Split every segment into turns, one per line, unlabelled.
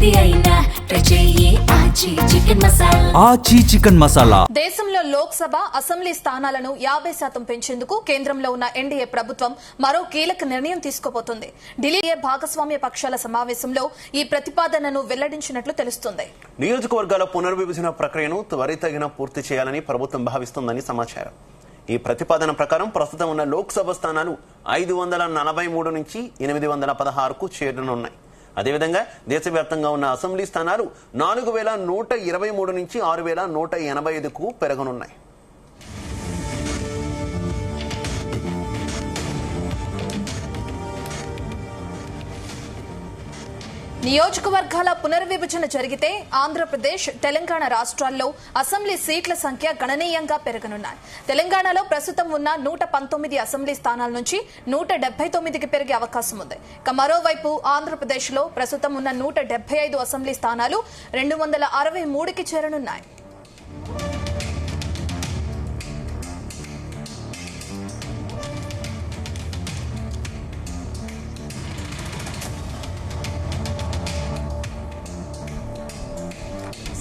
ఏది అయినా ట్రై చెయ్యి ఆచి చికెన్ మసాలా.
దేశంలో లోక్సభ అసెంబ్లీ స్థానాలను 50% పెంచేందుకు కేంద్రంలో ఉన్న ఎన్డీఏ ప్రభుత్వం మరో కీలక నిర్ణయం తీసుకోబోతోంది. ఢిల్లీ భాగస్వామ్య పక్షాల సమావేశంలో ఈ ప్రతిపాదనను వెల్లడించినట్లు తెలుస్తోంది.
నియోజకవర్గాల పునర్విభజన ప్రక్రియను త్వరితగిన పూర్తి చేయాలని ప్రభుత్వం భావిస్తోందని సమాచారం. ఈ ప్రతిపాదన ప్రకారం ప్రస్తుతం ఉన్న లోక్సభ స్థానాలు 543 నుంచి 816కు చేరనున్నాయి. అదేవిధంగా దేశవ్యాప్తంగా ఉన్న అసెంబ్లీ స్థానాలు 4123 నుంచి 6185కు పెరగనున్నాయి.
నియోజకవర్గాల పునర్విభజన జరిగితే ఆంధ్రప్రదేశ్, తెలంగాణ రాష్ట్రాల్లో అసెంబ్లీ సీట్ల సంఖ్య గణనీయంగా పెరగనున్నాయి. తెలంగాణలో ప్రస్తుతం ఉన్న 119 అసెంబ్లీ స్థానాల నుంచి 179కి పెరిగే అవకాశం ఉంది. మరోవైపు ఆంధ్రప్రదేశ్లో ప్రస్తుతం ఉన్న 175 అసెంబ్లీ స్థానాలు 263కి చేరనున్నాయి.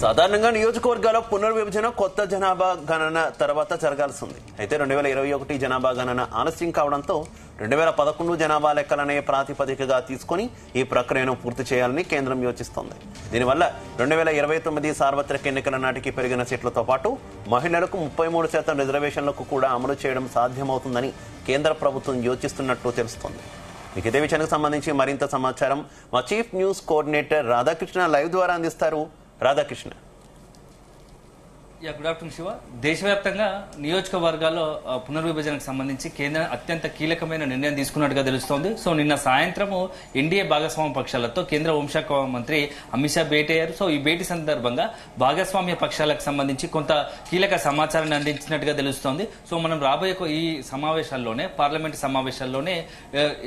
సాధారణంగా నియోజకవర్గాల పునర్విభజన కొత్త జనాభా గణన తర్వాత జరగాల్సి ఉంది. అయితే 2021 జనాభా గణన ఆలస్యం కావడంతో 2011 జనాభా లెక్కలనే ప్రాతిపదికగా తీసుకుని ఈ ప్రక్రియను పూర్తి చేయాలని కేంద్రం యోచిస్తోంది. దీనివల్ల 2029 సార్వత్రిక ఎన్నికల నాటికి పెరిగిన సీట్లతో పాటు మహిళలకు 33% రిజర్వేషన్లకు కూడా అమలు చేయడం సాధ్యమవుతుందని కేంద్ర ప్రభుత్వం యోచిస్తున్నట్టు తెలుస్తోంది. మీకు ఇదే విషయానికి సంబంధించి మరింత సమాచారం మా chief news coordinator Radhakrishna live ద్వారా అందిస్తారు. రాధాకృష్ణ.
Good afternoon Shiva. దేశవ్యాప్తంగా నియోజకవర్గాల్లో పునర్విభజనకు సంబంధించి కేంద్రం అత్యంత కీలకమైన నిర్ణయం తీసుకున్నట్టుగా తెలుస్తోంది. సో నిన్న సాయంత్రము ఎన్డీఏ భాగస్వామ్య పక్షాలతో కేంద్ర హోంశాఖ మంత్రి అమిత్ షా భేటీ అయ్యారు. సో ఈ భేటీ సందర్భంగా భాగస్వామ్య పక్షాలకు సంబంధించి కొంత కీలక సమాచారాన్ని అందించినట్టుగా తెలుస్తోంది. సో మనం రాబోయే ఈ సమావేశాల్లోనే, పార్లమెంటు సమావేశాల్లోనే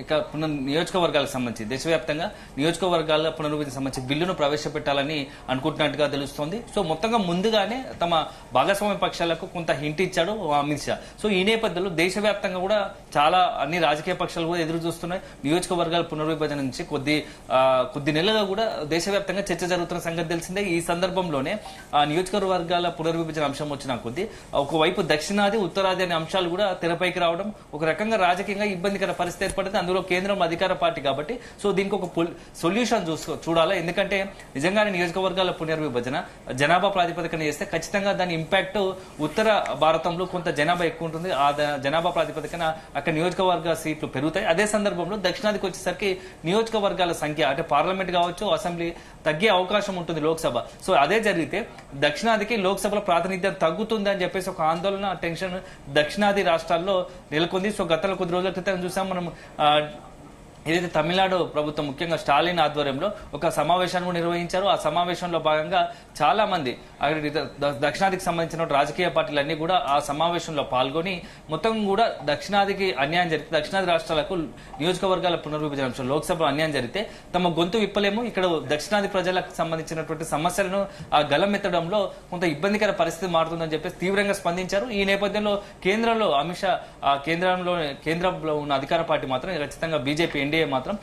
ఇక నియోజకవర్గాలకు సంబంధించి దేశవ్యాప్తంగా నియోజకవర్గాల పునర్విభజన సంబంధించి బిల్లును ప్రవేశపెట్టాలని అనుకుంటున్నట్టుగా తెలుస్తోంది. సో మొత్తంగా ముందుగానే తమ భాగస్వామ్య పక్షాలకు కొంత హింట్ ఇచ్చాడు అమిత్ షా. సో ఈ నేపథ్యంలో దేశవ్యాప్తంగా కూడా చాలా అన్ని రాజకీయ పక్షాలు కూడా ఎదురు చూస్తున్నాయి. నియోజకవర్గాల పునర్విభజన నుంచి కొద్ది నెలలుగా కూడా దేశవ్యాప్తంగా చర్చ జరుగుతున్న సంగతి తెలిసిందే. ఈ సందర్భంలోనే ఆ నియోజకవర్గాల పునర్విభజన అంశం వచ్చిన కొద్దీ ఒకవైపు దక్షిణాది, ఉత్తరాది అనే అంశాలు కూడా తెరపైకి రావడం ఒక రకంగా రాజకీయంగా ఇబ్బందికర పరిస్థితి ఏర్పడింది. అందులో కేంద్రం అధికార పార్టీ కాబట్టి సో దీనికి ఒక సొల్యూషన్ చూడాలా. ఎందుకంటే నిజంగానే నియోజకవర్గాల పునర్విభజన జనాభా ప్రాతిపదికన చేస్తే ఖచ్చితంగా దాని ఇంపాక్ట్ ఉత్తర భారతంలో కొంత జనాభా ఎక్కువ ఉంటుంది. ఆ జనాభా ప్రాతిపదికన అక్కడ నియోజకవర్గ సీట్లు పెరుగుతాయి. అదే సందర్భంలో దక్షిణాదికి వచ్చేసరికి నియోజకవర్గాల సంఖ్య అంటే పార్లమెంట్ కావచ్చు, అసెంబ్లీ తగ్గే అవకాశం ఉంటుంది లోక్సభ. సో అదే జరిగితే దక్షిణాదికి లోక్సభలో ప్రాతినిధ్యం తగ్గుతుంది అని చెప్పేసి ఒక ఆందోళన, టెన్షన్ దక్షిణాది రాష్ట్రాల్లో నెలకొంది. సో గతంలో కొద్ది రోజుల క్రితం చూసాం మనం ఏదైతే తమిళనాడు ప్రభుత్వం ముఖ్యంగా స్టాలిన్ ఆధ్వర్యంలో ఒక సమావేశాన్ని నిర్వహించారు. ఆ సమావేశంలో భాగంగా చాలా మంది దక్షిణాదికి సంబంధించిన రాజకీయ పార్టీలన్నీ కూడా ఆ సమావేశంలో పాల్గొని మొత్తం కూడా దక్షిణాదికి అన్యాయం జరిగితే, దక్షిణాది రాష్ట్రాలకు నియోజకవర్గాల పునర్విభజన లోక్సభలో అన్యాయం జరిగితే తమ గొంతు విప్పలేము, ఇక్కడ దక్షిణాది ప్రజలకు సంబంధించినటువంటి సమస్యలను ఆ గలమెత్తడంలో కొంత ఇబ్బందికర పరిస్థితి మారుతుందని చెప్పేసి తీవ్రంగా స్పందించారు. ఈ నేపథ్యంలో కేంద్రంలో అమిత్ షా కేంద్రంలో ఉన్న అధికార పార్టీ మాత్రం ఖచ్చితంగా బీజేపీ, ఎన్డీఏ మాత్రం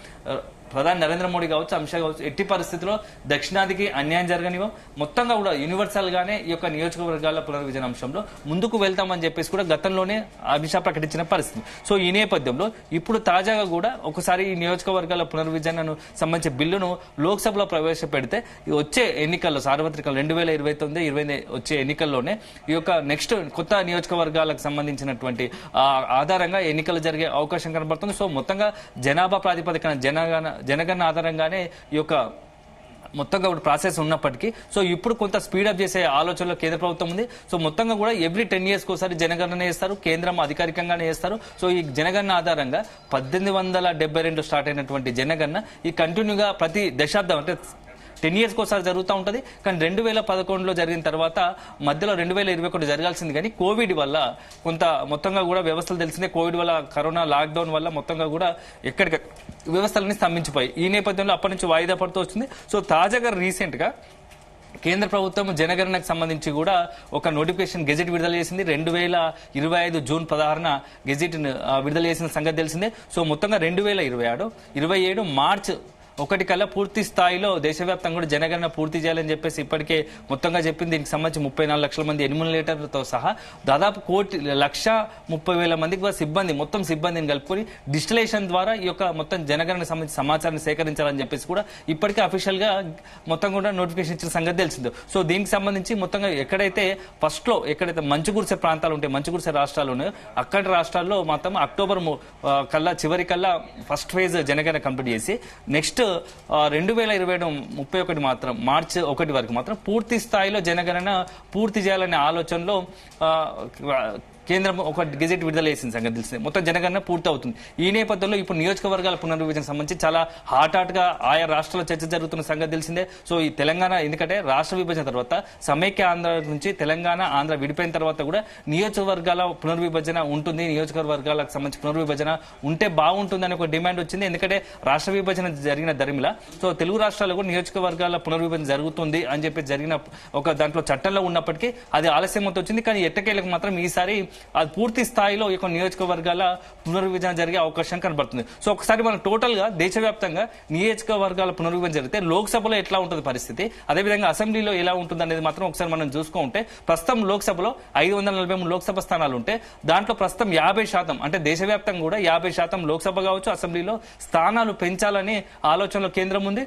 ప్రధాని నరేంద్ర మోడీ కావచ్చు, అమిత్ షా కావచ్చు, ఎట్టి పరిస్థితుల్లో దక్షిణాదికి అన్యాయం జరగనివ్వం, మొత్తంగా కూడా యూనివర్సల్ గానే ఈ యొక్క నియోజకవర్గాల పునర్విభజన అంశంలో ముందుకు వెళ్తామని చెప్పేసి కూడా గతంలోనే అమిత్ షా ప్రకటించిన పరిస్థితి. సో ఈ నేపథ్యంలో ఇప్పుడు తాజాగా కూడా ఒకసారి ఈ నియోజకవర్గాల పునర్విభజనను సంబంధించిన బిల్లును లోక్సభలో ప్రవేశపెడితే వచ్చే ఎన్నికల్లో సార్వత్రిక 2029 వచ్చే ఎన్నికల్లోనే ఈ యొక్క నెక్స్ట్ కొత్త నియోజకవర్గాలకు సంబంధించినటువంటి ఆధారంగా ఎన్నికలు జరిగే అవకాశం కనబడుతుంది. సో మొత్తంగా జనాభా ప్రాతిపదికన జనగణన ఆధారంగానే ఈ యొక్క మొత్తంగా కూడా ప్రాసెస్ ఉన్నప్పటికీ సో ఇప్పుడు కొంత స్పీడప్ చేసే ఆలోచనలో కేంద్ర ప్రభుత్వం ఉంది. సో మొత్తంగా కూడా ఎవ్రీ 10 years ఒకసారి జనగణన చేస్తారు, కేంద్రం అధికారికంగానే చేస్తారు. సో ఈ జనగణన ఆధారంగా 1872 స్టార్ట్ అయినటువంటి జనగణన ఈ కంటిన్యూగా ప్రతి దశాబ్దం అంటే 10 years ఒకసారి జరుగుతూ ఉంటుంది. కానీ 2011లో జరిగిన తర్వాత మధ్యలో 2021 జరగాల్సింది. కానీ కోవిడ్ వల్ల కొంత మొత్తంగా కూడా వ్యవస్థలు తెలిసిందే, కోవిడ్ వల్ల, కరోనా లాక్డౌన్ వల్ల మొత్తంగా కూడా ఎక్కడికి వ్యవస్థలన్నీ స్తంభించిపోయి ఈ నేపథ్యంలో అప్పటి నుంచి వాయిదా పడుతూ వచ్చింది. సో తాజాగా రీసెంట్ గా కేంద్ర ప్రభుత్వం జనగణనకు సంబంధించి కూడా ఒక నోటిఫికేషన్ గెజెట్ విడుదల చేసింది. 2025 జూన్ 16న గెజెట్ విడుదల చేసిన సంగతి తెలిసిందే. సో మొత్తంగా 2026, 27 మార్చ్ ఒకటి కల్లా పూర్తి స్థాయిలో దేశవ్యాప్తంగా కూడా జనగణన పూర్తి చేయాలని చెప్పేసి ఇప్పటికే మొత్తంగా చెప్పింది. దీనికి సంబంధించి 34 లక్షల మంది ఎన్యూమరేటర్లతో సహా దాదాపు 1,30,000 మందికి మొత్తం సిబ్బందిని కలుపుకొని డిజిటలైజేషన్ ద్వారా ఈ యొక్క మొత్తం జనగణనకు సంబంధించిన సమాచారాన్ని సేకరించాలని చెప్పేసి కూడా ఇప్పటికే అఫీషియల్ గా మొత్తం కూడా నోటిఫికేషన్ ఇచ్చిన సంగతి తెలిసింది. సో దీనికి సంబంధించి మొత్తంగా ఎక్కడైతే మంచు కురిసే ప్రాంతాలు ఉంటాయి, మంచు కురిసే రాష్ట్రాలు ఉన్నాయో అక్కడి రాష్ట్రాల్లో మొత్తం అక్టోబర్ చివరి కల్లా ఫస్ట్ ఫేజ్ జనగణన కంప్లీట్ చేసి నెక్స్ట్ 2021 మాత్రం మార్చి 1 వరకు మాత్రం పూర్తి స్థాయిలో జనగణన పూర్తి చేయాలనే ఆలోచనలో కేంద్రం ఒక గెజెట్ విడుదల చేసిన సంగతి తెలిసింది. మొత్తం జనగణన పూర్తి అవుతుంది. ఈ నేపథ్యంలో ఇప్పుడు నియోజకవర్గాల పునర్విభజన సంబంధించి చాలా హాట్ గా ఆయా రాష్ట్రాల చర్చ జరుగుతున్న సంగతి తెలిసిందే. సో ఈ తెలంగాణ ఎందుకంటే రాష్ట్ర విభజన తర్వాత సమైక్య ఆంధ్ర నుంచి తెలంగాణ ఆంధ్ర విడిపోయిన తర్వాత కూడా నియోజకవర్గాల పునర్విభజన ఉంటుంది, నియోజకవర్గాలకు సంబంధించి పునర్విభజన ఉంటే బాగుంటుందని ఒక డిమాండ్ వచ్చింది. ఎందుకంటే రాష్ట్ర విభజన జరిగిన దరిమిలా సో తెలుగు రాష్ట్రాల్లో కూడా నియోజకవర్గాల పునర్విభజన జరుగుతుంది అని చెప్పి జరిగిన ఒక దాంట్లో చట్టంలో ఉన్నప్పటికీ అది ఆలస్యం వచ్చింది. కానీ ఎట్టకేలకు మాత్రం ఈసారి అది పూర్తి స్థాయిలో ఈ నియోజకవర్గాల పునర్విభజన జరిగే అవకాశం కనబడుతుంది. సో ఒకసారి మనం టోటల్ గా దేశవ్యాప్తంగా నియోజకవర్గాల పునర్విభజన జరిగితే లోక్సభలో ఎట్లా ఉంటుంది పరిస్థితి, అదేవిధంగా అసెంబ్లీలో ఎలా ఉంటుంది అనేది మాత్రం ఒకసారి మనం చూసుకుంటే ప్రస్తుతం లోక్సభలో 543 లోక్సభ స్థానాలు ఉంటే దాంట్లో ప్రస్తుతం 50% అంటే దేశవ్యాప్తంగా కూడా 50% లోక్సభ కావచ్చు అసెంబ్లీలో స్థానాలు పెంచాలని ఆలోచనలో కేంద్రం ఉంది,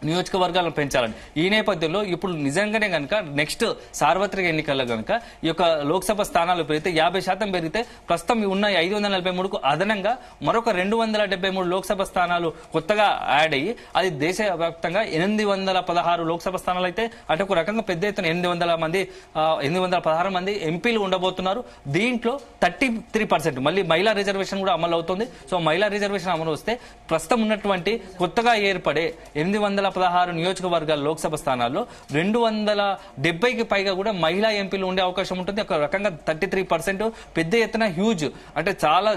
నియోజకవర్గాలను పెంచాలని. ఈ నేపథ్యంలో ఇప్పుడు నిజంగానే కనుక నెక్స్ట్ సార్వత్రిక ఎన్నికల్లో కనుక ఈ యొక్క లోక్సభ స్థానాలు పెరిగితే 50% పెరిగితే ప్రస్తుతం ఉన్న 543కు అదనంగా మరొక 273 లోక్సభ స్థానాలు కొత్తగా యాడ్ అయ్యి అది దేశవ్యాప్తంగా 816 లోక్సభ స్థానాలు అయితే అంటే ఒక రకంగా పెద్ద ఎత్తున 816 మంది ఎంపీలు ఉండబోతున్నారు. దీంట్లో 33% మళ్ళీ మహిళా రిజర్వేషన్ కూడా అమలు అవుతుంది. సో మహిళా రిజర్వేషన్ అమలు వస్తే ప్రస్తుతం ఉన్నటువంటి కొత్తగా ఏర్పడే 816 నియోజకవర్గాల లోక్సభ స్థానాల్లో 270కి పైగా కూడా మహిళా ఎంపీలు ఉండే అవకాశం ఉంటుంది. ఒక రకంగా 33% పెద్ద ఎత్తున హ్యూజ్ అంటే చాలా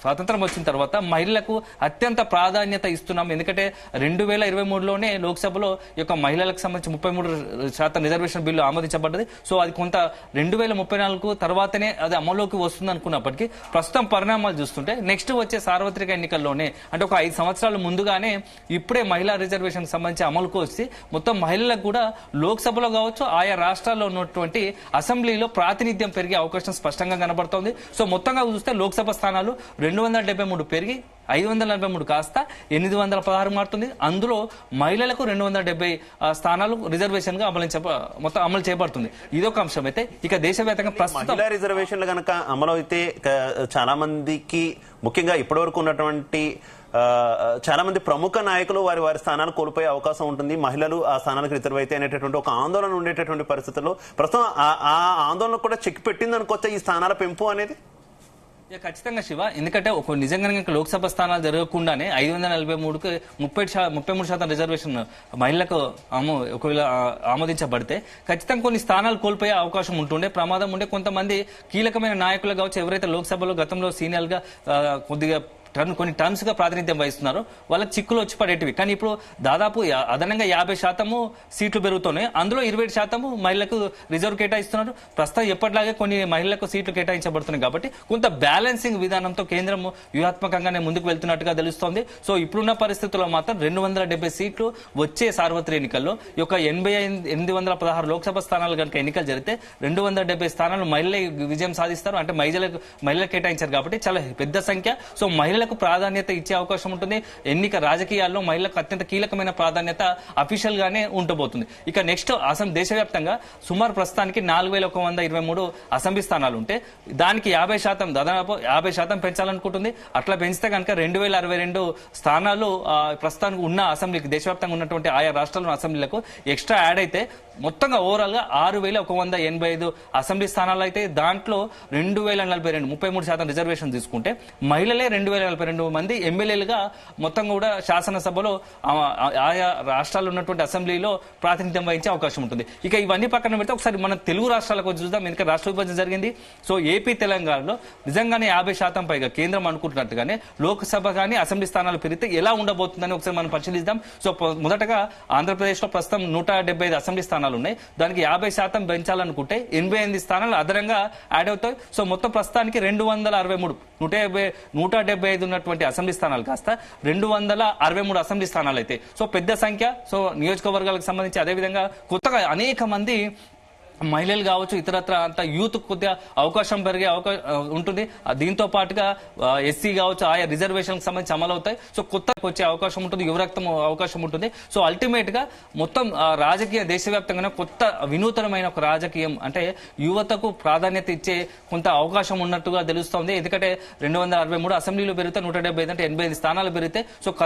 స్వాతంత్రం వచ్చిన తర్వాత మహిళలకు అత్యంత ప్రాధాన్యత ఇస్తున్నాం. ఎందుకంటే 2023లోనే లోక్సభలో ఈ యొక్క మహిళలకు సంబంధించి 33% రిజర్వేషన్ బిల్లు ఆమోదించబడ్డది. సో అది కొంత 2034 తర్వాతనే అది అమలులోకి వస్తుంది అనుకున్నప్పటికీ ప్రస్తుతం పరిణామాలు చూస్తుంటే నెక్స్ట్ వచ్చే సార్వత్రిక ఎన్నికల్లోనే అంటే ఒక 5 సంవత్సరాలు ముందుగానే ఇప్పుడే మహిళా రిజర్వేషన్ సంబంధించి అమలుకు వచ్చి మొత్తం మహిళలకు కూడా లోక్సభలో కావచ్చు ఆయా రాష్ట్రాల్లో ఉన్నటువంటి అసెంబ్లీలో ప్రాతినిధ్యం పెరిగే అవకాశం స్పష్టంగా కనబడుతోంది. సో మొత్తంగా చూస్తే లోక్సభ స్థానాలు 273 పెరిగి 543 కాస్త 816 మారుతుంది. అందులో మహిళలకు 270 స్థానాలు రిజర్వేషన్ గా మొత్తం అమలు చేయబడుతుంది. ఇదొక అంశం అయితే ఇక దేశవ్యాప్తంగా ప్రస్తుతం
మహిళా రిజర్వేషన్లు కనుక అమలు అయితే చాలా మందికి ముఖ్యంగా ఇప్పటివరకు ఉన్నటువంటి చాలా మంది ప్రముఖ నాయకులు వారి స్థానాలు కోల్పోయే అవకాశం ఉంటుంది. మహిళలు ఆ స్థానాలకు రిజర్వ్ అయితే అనేటటువంటి ఒక ఆందోళన ఉండేటటువంటి పరిస్థితుల్లో ప్రస్తుతం ఆ ఆందోళన కూడా చెక్ పెట్టింది అనుకోవచ్చా ఈ స్థానాల పెంపు అనేది?
ఖచ్చితంగా శివ, ఎందుకంటే ఒక నిజంగా లోక్సభ స్థానాలు జరగకుండానే 543కు 33% రిజర్వేషన్ మహిళలకు ఒకవేళ ఆమోదించబడితే ఖచ్చితంగా కొన్ని స్థానాలు కోల్పోయే అవకాశం ఉంటుండే, ప్రమాదం ఉండే. కొంతమంది కీలకమైన నాయకులు కావచ్చు ఎవరైతే లోక్సభలో గతంలో సీనియర్ గా కొద్దిగా కొన్ని టర్మ్స్ గా ప్రాతినిధ్యం వహిస్తున్నారు వాళ్ళకి చిక్కులు వచ్చి పడేటివి. కానీ ఇప్పుడు దాదాపు అదనంగా 50% సీట్లు పెరుగుతున్నాయి. అందులో 27% మహిళలకు రిజర్వ్ కేటాయిస్తున్నారు. ప్రస్తుతం ఎప్పటిలాగే కొన్ని మహిళలకు సీట్లు కేటాయించబడుతున్నాయి. కాబట్టి కొంత బ్యాలెన్సింగ్ విధానంతో కేంద్రం వ్యూహాత్మకంగానే ముందుకు వెళ్తున్నట్టుగా తెలుస్తోంది. సో ఇప్పుడున్న పరిస్థితుల్లో మాత్రం 270 సీట్లు వచ్చే సార్వత్రిక ఎన్నికల్లో ఈ యొక్క 816 లోక్సభ స్థానాలు కనుక ఎన్నికలు జరిగితే 270 స్థానాలు మహిళలే విజయం సాధిస్తారు. అంటే మహిళలకు కేటాయించారు కాబట్టి చాలా పెద్ద సంఖ్య. సో మహిళలకు ప్రాధాన్యత ఇచ్చే అవకాశం ఉంటుంది. ఎన్నిక రాజకీయాల్లో మహిళలకు అత్యంత కీలకమైన ప్రాధాన్యత అఫీషియల్ గానే ఉండబోతుంది. ఇక నెక్స్ట్ దేశవ్యాప్తంగా సుమారు ప్రస్తుతానికి 4123 అసెంబ్లీ స్థానాలు ఉంటే దానికి 50% దాదాపు 50% పెంచాలనుకుంటుంది. అట్లా పెంచితే కనుక 2062 స్థానాలు ప్రస్తుతానికి ఉన్న అసెంబ్లీకి దేశవ్యాప్తంగా ఉన్నటువంటి ఆయా రాష్ట్రాల అసెంబ్లీలకు ఎక్స్ట్రా యాడ్ అయితే మొత్తంగా ఓవరాల్ గా 6185 అసెంబ్లీ స్థానాలు అయితే దాంట్లో 2042 33% రిజర్వేషన్ తీసుకుంటే మహిళలే 2042 మంది ఎమ్మెల్యేలుగా మొత్తం కూడా శాసనసభలో ఆయా రాష్ట్రాల్లో ఉన్నటువంటి అసెంబ్లీలో ప్రాతినిధ్యం వహించే అవకాశం ఉంటుంది. ఇక ఇవన్నీ పక్కన పెడితే ఒకసారి మనం తెలుగు రాష్ట్రాలకు చూద్దాం. ఎందుకంటే రాష్ట్ర విభజన జరిగింది. సో ఏపీ తెలంగాణలో నిజంగానే 50% పైగా కేంద్రం అనుకుంటున్నట్టుగానే లోక్సభ కానీ అసెంబ్లీ స్థానాలు పెరిగితే ఎలా ఉండబోతుందని ఒకసారి మనం పరిశీలిద్దాం. సో మొదటగా ఆంధ్రప్రదేశ్ లో ప్రస్తుతం 175 అసెంబ్లీ స్థానాలు ఉన్నాయి. దానికి 50% పెంచాలనుకుంటే 88 స్థానాలు అదనంగా యాడ్ అవుతాయి. సో మొత్తం ప్రస్తుతానికి 263 175 85 ఉన్నటువంటి అసెంబ్లీ స్థానాలు కాస్త 263 అసెంబ్లీ స్థానాలు అయితే సో పెద్ద సంఖ్య. సో నియోజకవర్గాలకు సంబంధించి అదేవిధంగా కొత్తగా అనేక మంది మహిళలు కావచ్చు ఇతరత్ర అంత యూత్ కొద్దిగా అవకాశం పెరిగే ఉంటుంది. దీంతో పాటుగా ఎస్సీ కావచ్చు ఆయా రిజర్వేషన్ సంబంధించి అమలు అవుతాయి. సో కొత్తగా వచ్చే అవకాశం ఉంటుంది, యువరక్తం అవకాశం ఉంటుంది. సో అల్టిమేట్ గా మొత్తం రాజకీయ దేశవ్యాప్తంగా కొత్త వినూతనమైన ఒక రాజకీయం అంటే యువతకు ప్రాధాన్యత ఇచ్చే కొంత అవకాశం ఉన్నట్టుగా తెలుస్తోంది. ఎందుకంటే 263 అసెంబ్లీలు పెరిగితే 175 అంటే 85 స్థానాలు పెరిగితే సో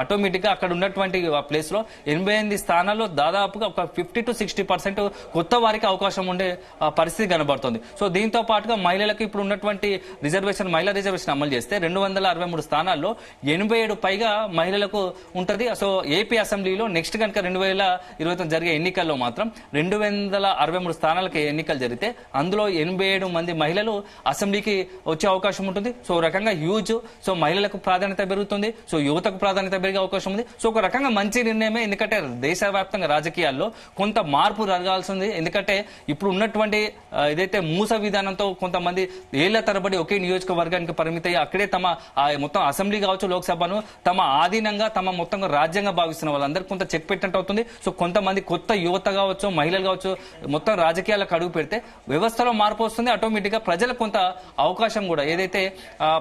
ఆటోమేటిక్ గా అక్కడ ఉన్నటువంటి ప్లేస్ లో 88 స్థానాల్లో దాదాపుగా ఒక 50 to 60% కొత్త వారికి అవకాశం ఉండే పరిస్థితి కనబడుతుంది. సో దీంతో పాటుగా మహిళలకు ఇప్పుడు ఉన్నటువంటి మహిళా రిజర్వేషన్ అమలు చేస్తే 263 స్థానాల్లో 87 పైగా మహిళలకు ఉంటది. సో ఏపీ అసెంబ్లీలో నెక్స్ట్ కనుక 2029 జరిగే ఎన్నికల్లో మాత్రం 263 స్థానాలకి ఎన్నికలు జరిగితే అందులో 87 మంది మహిళలు అసెంబ్లీకి వచ్చే అవకాశం ఉంటుంది. సో రకంగా హ్యూజ్. సో మహిళలకు ప్రాధాన్యత పెరుగుతుంది, సో యువతకు ప్రాధాన్యత పెరిగే అవకాశం ఉంది. సో ఒక రకంగా మంచి నిర్ణయమే. ఎందుకంటే దేశవ్యాప్తంగా రాజకీయాల్లో కొంత మార్పు జరగాల్సింది. ఎందుకంటే ఇప్పుడు ఉన్నటువంటి ఏదైతే మూస విధానంతో కొంతమంది ఏళ్ల తరబడి ఒకే నియోజకవర్గానికి పరిమితయ్యి అక్కడే తమ మొత్తం అసెంబ్లీ కావచ్చు లోక్సభను తమ ఆధీనంగా తమ మొత్తంగా రాజ్యంగా భావిస్తున్న వాళ్ళందరూ కొంత చెక్ పెట్టినట్టు అవుతుంది. సో కొంతమంది కొత్త యువత కావచ్చు మహిళలు కావచ్చు మొత్తం రాజకీయాలకు అడుగు పెడితే వ్యవస్థలో మార్పు వస్తుంది. ఆటోమేటిక్ గా ప్రజలకు కొంత అవకాశం కూడా ఏదైతే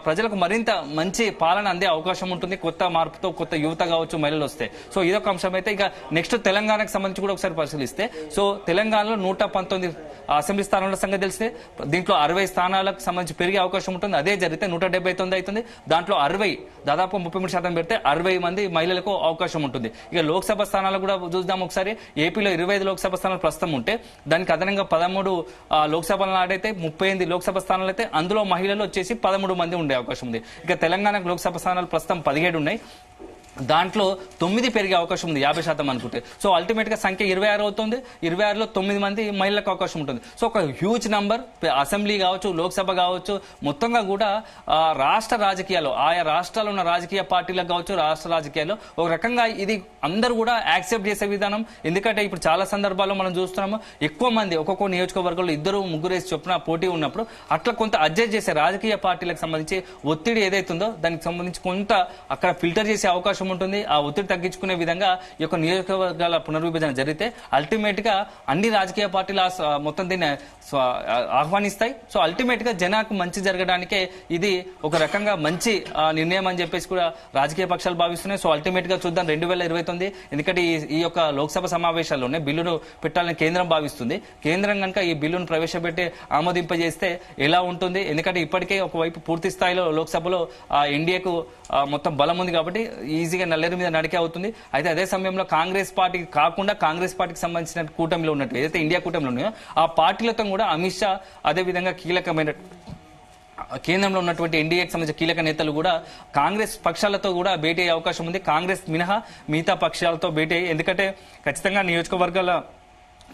ప్రజలకు మరింత మంచి పాలన అందే అవకాశం ఉంటుంది కొత్త మార్పుతో కొత్త యువత కావచ్చు మహిళలు వస్తే. సో ఇదొక అంశం అయితే ఇక నెక్స్ట్ తెలంగాణకు సంబంధించి కూడా ఒకసారి పరిశీలిస్తే సో తెలంగాణలో 119 అసెంబ్లీ స్థానాల సంగతి తెలిస్తే దీంట్లో 60 స్థానాలకు సంబంధించి పెరిగే అవకాశం ఉంటుంది. అదే జరిగితే 179 అవుతుంది. దాంట్లో 60 దాదాపు 33% పెడితే 60 మంది మహిళలకు అవకాశం ఉంటుంది. ఇక లోక్సభ స్థానాలు కూడా చూద్దాం ఒకసారి. ఏపీలో 25 లోక్సభ స్థానాలు ప్రస్తుతం ఉంటే దానికి అదనంగా 13 లోక్సభ నాడైతే 38 లోక్సభ స్థానాలు అయితే అందులో మహిళలు వచ్చేసి 13 మంది ఉండే అవకాశం ఉంది. ఇక తెలంగాణకు లోక్సభ స్థానాలు ప్రస్తుతం 17 ఉన్నాయి. దాంట్లో 9 పెరిగే అవకాశం ఉంది 50% అనుకుంటే. సో అల్టిమేట్ గా సంఖ్య 26 అవుతుంది. 26లో 9 మంది మహిళలకు అవకాశం ఉంటుంది. సో ఒక హ్యూజ్ నంబర్ అసెంబ్లీ కావచ్చు లోక్సభ కావచ్చు మొత్తంగా కూడా రాష్ట్ర రాజకీయాల్లో ఆయా రాష్ట్రాల్లో ఉన్న రాజకీయ పార్టీలకు కావచ్చు రాష్ట్ర రాజకీయాల్లో ఒక రకంగా ఇది అందరూ కూడా యాక్సెప్ట్ చేసే విధానం. ఎందుకంటే ఇప్పుడు చాలా సందర్భాల్లో మనం చూస్తున్నాము ఎక్కువ మంది ఒక్కొక్క నియోజకవర్గంలో 2-3 చొప్పున పోటీ ఉన్నప్పుడు అట్లా కొంత అడ్జస్ట్ చేసే రాజకీయ పార్టీలకు సంబంధించి ఒత్తిడి ఏదైతుందో దానికి సంబంధించి కొంత అక్కడ ఫిల్టర్ చేసే అవకాశం ఉంటుంది. ఆ ఒత్తిడి తగ్గించుకునే విధంగా ఈ యొక్క నియోజకవర్గాల పునర్విభజన జరిగితే అల్టిమేట్ గా అన్ని రాజకీయ పార్టీలు మొత్తం దీన్ని ఆహ్వానిస్తాయి. సో అల్టిమేట్ గా జనాలకు మంచి జరగడానికే ఇది ఒక రకంగా మంచి నిర్ణయం అని చెప్పేసి కూడా రాజకీయ పక్షాలు భావిస్తున్నాయి. సో అల్టిమేట్ గా చూద్దాం 2029 ఎందుకంటే ఈ యొక్క లోక్సభ సమావేశాల్లోనే బిల్లును పెట్టాలని కేంద్రం భావిస్తుంది. కేంద్రం కనుక ఈ బిల్లును ప్రవేశపెట్టి ఆమోదింపజేస్తే ఎలా ఉంటుంది? ఎందుకంటే ఇప్పటికే ఒకవైపు పూర్తి స్థాయిలో లోక్సభలో ఎన్డీఏకు మొత్తం బలం ఉంది కాబట్టి ఈజీగా నల్లేరు మీద నడికే అవుతుంది. అయితే అదే సమయంలో కాంగ్రెస్ పార్టీకి కాకుండా కాంగ్రెస్ పార్టీకి సంబంధించిన కూటమిలో ఉన్నట్టు ఏదైతే ఇండియా కూటమిలో ఉన్నాయో ఆ పార్టీలతో కూడా అమిత్ షా అదేవిధంగా కీలకమైన కేంద్రంలో ఉన్నటువంటి ఎన్డీఏకి సంబంధించిన కీలక నేతలు కూడా కాంగ్రెస్ పక్షాలతో కూడా భేటీ అయ్యే అవకాశం ఉంది. కాంగ్రెస్ మినహా మిగతా పక్షాలతో భేటీ అయ్యి ఎందుకంటే ఖచ్చితంగా నియోజకవర్గాల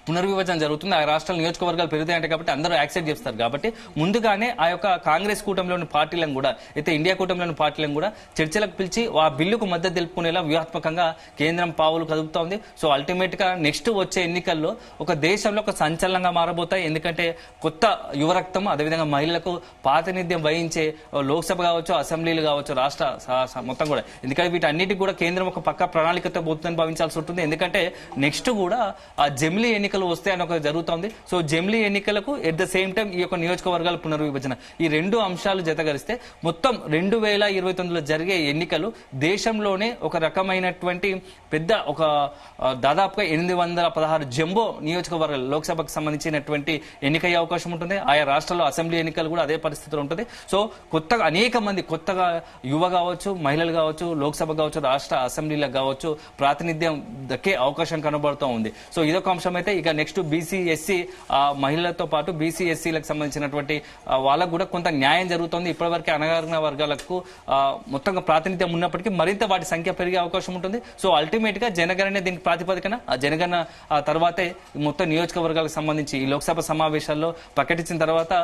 పునర్విభజన జరుగుతుంది. ఆ రాష్ట్రాల నియోజకవర్గాలు పెరుగుతాయంటే కాబట్టి అందరూ యాక్సెప్ట్ చేస్తారు. కాబట్టి ముందుగానే ఆ యొక్క కాంగ్రెస్ కూటమిలోని పార్టీలను కూడా అయితే ఇండియా కూటమిలోని పార్టీలను కూడా చర్చలకు పిలిచి ఆ బిల్లుకు మద్దతు తెలుపుకునేలా వ్యూహాత్మకంగా కేంద్రం పావులు కదుపుతోంది. సో అల్టిమేట్ గా నెక్స్ట్ వచ్చే ఎన్నికల్లో ఒక దేశంలో ఒక సంచలనంగా మారబోతాయి. ఎందుకంటే కొత్త యువరక్తం అదేవిధంగా మహిళలకు ప్రాతినిధ్యం వహించే లోక్సభ కావచ్చు అసెంబ్లీలు కావచ్చు రాష్ట్ర మొత్తం కూడా ఎందుకంటే వీటన్నిటికి కూడా కేంద్రం ఒక పక్క ప్రణాళికతో పోతుందని భావించాల్సి ఉంటుంది. ఎందుకంటే నెక్స్ట్ కూడా ఆ జమిలీ ఎన్నికలు వస్తాయని ఒక జరుగుతోంది. సో జమిలీ ఎన్నికలకు ఎట్ ద సేమ్ టైం ఈ యొక్క నియోజకవర్గాల పునర్విభజన ఈ రెండు అంశాలు జతగలిస్తే మొత్తం 2029లో జరిగే ఎన్నికలు దేశంలోనే ఒక రకమైనటువంటి పెద్ద ఒక దాదాపుగా 816 జంబో నియోజకవర్గాలు లోక్సభకు సంబంధించినటువంటి ఎన్నికయ్యే అవకాశం ఉంటుంది. ఆయా రాష్ట్రాల్లో అసెంబ్లీ ఎన్నికలు కూడా అదే పరిస్థితిలో ఉంటుంది. సో కొత్తగా అనేక మంది కొత్తగా యువ కావచ్చు మహిళలు కావచ్చు లోక్సభ కావచ్చు రాష్ట్ర అసెంబ్లీలకు కావచ్చు ప్రాతినిధ్యం దక్కే అవకాశం కనబడుతూ ఉంది. సో ఇదొక అంశం అయితే ఇక నెక్స్ట్ బీసీ ఎస్సీ మహిళలతో పాటు బీసీ ఎస్సీలకు సంబంధించినటువంటి వాళ్ళకు కూడా కొంత న్యాయం జరుగుతుంది. ఇప్పటివరకు అణగారిన వర్గాలకు మొత్తంగా ప్రాతినిధ్యం ఉన్నప్పటికీ మరింత వాటి సంఖ్య పెరిగే అవకాశం ఉంటుంది. సో అల్టిమేట్ గా జనగణన దీనికి ప్రాతిపదికన ఆ జనగణన తర్వాతే మొత్తం నియోజకవర్గాలకు సంబంధించి ఈ లోక్సభ సమావేశాల్లో ప్రకటించిన తర్వాత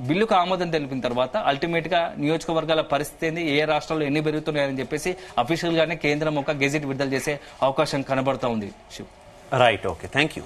బిల్లుకు ఆమోదం తెలిపిన తర్వాత అల్టిమేట్ గా నియోజకవర్గాల పరిస్థితి ఏంది ఏ రాష్ట్రాల్లో ఎన్ని పెరుగుతున్నాయని చెప్పేసి అఫీషియల్ గానే కేంద్రం ఒక గెజిట్ విడుదల చేసే అవకాశం కనబడుతూ ఉంది.
Right, okay, thank you.